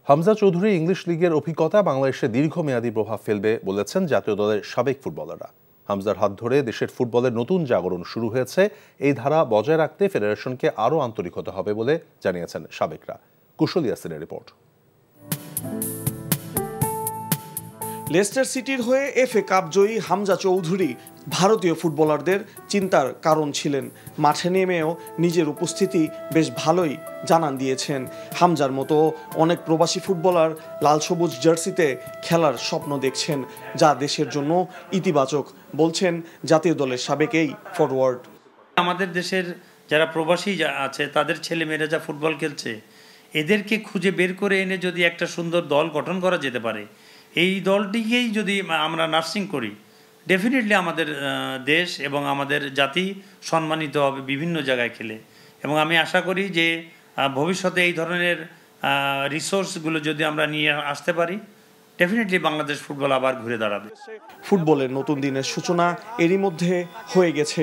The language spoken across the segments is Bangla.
হামজা চৌধুরী ইংলিশ লিগের অভিজ্ঞতা বাংলাদেশে দীর্ঘমেয়াদী প্রভাব ফেলবে বলেছেন জাতীয় দলের সাবেক ফুটবলাররা। হামজার হাত ধরে দেশের ফুটবলের নতুন জাগরণ শুরু হয়েছে। এই ধারা বজায় রাখতে ফেডারেশনকে আরও আন্তরিক হতে হবে বলে জানিয়েছেন সাবেকরা। কুশল ইয়াসিনের রিপোর্ট। লেস্টার সিটির হয়ে এফএ কাপ জয়ী হামজা চৌধুরী ভারতীয় ফুটবলারদের চিন্তার কারণ ছিলেন। মাঠে নেমেও নিজের উপস্থিতি বেশ ভালোই জানান দিয়েছেন। হামজার মতো অনেক প্রবাসী ফুটবলার লাল সবুজ জার্সিতে খেলার স্বপ্ন দেখছেন, যা দেশের জন্য ইতিবাচক বলছেন জাতীয় দলের সাবেক এই ফরওয়ার্ড। আমাদের দেশের যারা প্রবাসী আছে তাদের ছেলেমেয়েরা যা ফুটবল খেলছে, এদেরকে খুঁজে বের করে এনে যদি একটা সুন্দর দল গঠন করা যেতে পারে, এই দলটিকেই যদি আমরা নার্সিং করি, ডেফিনেটলি আমাদের দেশ এবং আমাদের জাতি সম্মানিত হবে বিভিন্ন জায়গায় খেলে। এবং আমি আশা করি যে ভবিষ্যতে এই ধরনের রিসোর্সগুলো যদি আমরা নিয়ে আসতে পারি, ডেফিনেটলি বাংলাদেশ ফুটবল আবার ঘুরে দাঁড়াবে। ফুটবলের নতুন দিনের সূচনা এরই মধ্যে হয়ে গেছে।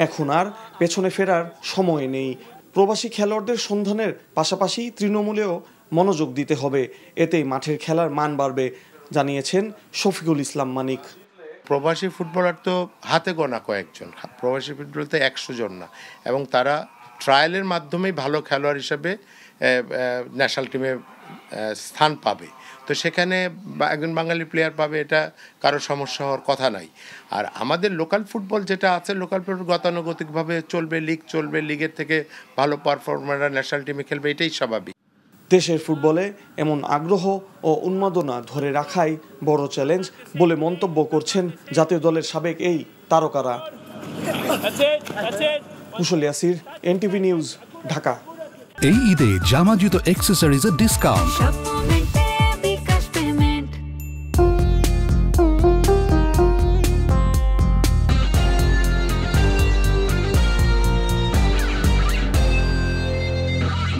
এখন আর পেছনে ফেরার সময় নেই। প্রবাসী খেলোয়াড়দের সন্ধানের পাশাপাশি তৃণমূলেও মনোযোগ দিতে হবে, এতেই মাঠের খেলার মান বাড়বে জানিয়েছেন শফিকুল ইসলাম মানিক। প্রবাসী ফুটবলার তো হাতে গোনা কয়েকজন, প্রবাসী ফুটবল তো 100 জন না, এবং তারা ট্রায়ালের মাধ্যমেই ভালো খেলোয়াড় হিসেবে ন্যাশনাল টিমে স্থান পাবে। তো সেখানে একজন বাঙালি প্লেয়ার পাবে, এটা কারো সমস্যা হওয়ার কথা নাই। আর আমাদের লোকাল ফুটবল যেটা আছে, লোকাল ফুটবল গতানুগতিকভাবে চলবে, লিগ চলবে, লিগের থেকে ভালো পারফর্মাররা ন্যাশনাল টিমে খেলবে, এটাই স্বাভাবিক। দেশের ফুটবলে এমন আগ্রহ ও উন্মাদনা ধরে রাখাই বড় চ্যালেঞ্জ বলে মন্তব্য করছেন জাতীয় দলের সাবেক এই তারকারা। কুশল ইয়াসির, এনটিভি নিউজ, ঢাকা। এই ঈদে জামা জুতো অ্যাক্সেসরিজের ডিসকাউন্ট।